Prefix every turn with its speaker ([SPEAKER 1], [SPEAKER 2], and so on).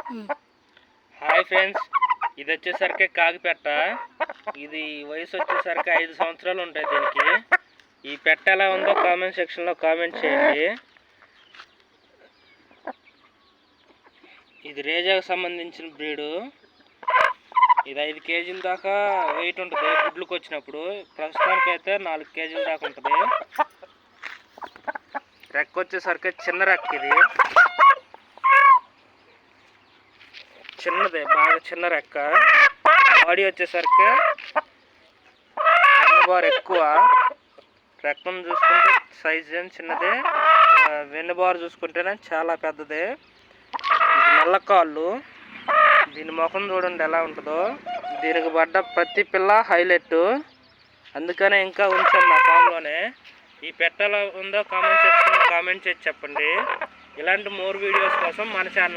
[SPEAKER 1] Hi friends, ఇది వచ్చేసరికి కాకిపెట్ట. ఇది వయసు వచ్చేసరికి 5 సంవత్సరాలు ఉంటాయి దీనికి. ఈ పెట్ట ఎలా ఉందో కామెంట్ సెక్షన్లో కామెంట్ చేయండి. ఇది రేజాకు సంబంధించిన బ్రీడు. ఇది 5 కేజీల దాకా వెయిట్ ఉంటుంది గుడ్లకు వచ్చినప్పుడు. ప్రస్తుతానికైతే 4 కేజీల దాకా ఉంటుంది. రెక్క వచ్చేసరికి చిన్న రెక్క, ఇది చిన్నదే, బాగా చిన్న రెక్క. బాడీ వచ్చేసరికి వెన్నుబారు ఎక్కువ. రెక్కను చూసుకుంటే సైజ్ ఏం చిన్నదే, వెన్నుబారు చూసుకుంటేనే చాలా పెద్దదే. ఇది నల్ల కాళ్ళు. దీని ముఖం చూడండి ఎలా ఉంటుందో. దీనికి పడ్డ ప్రతి పిల్ల హైలైట్. అందుకనే ఇంకా ఉంచాను నా ఫామ్లోనే. ఈ పెట్ట ఎలా ఉందో కామెంట్ సెక్షన్లో కామెంట్ చేసి చెప్పండి. ఇలాంటి మోర్ వీడియోస్ కోసం మన ఛానల్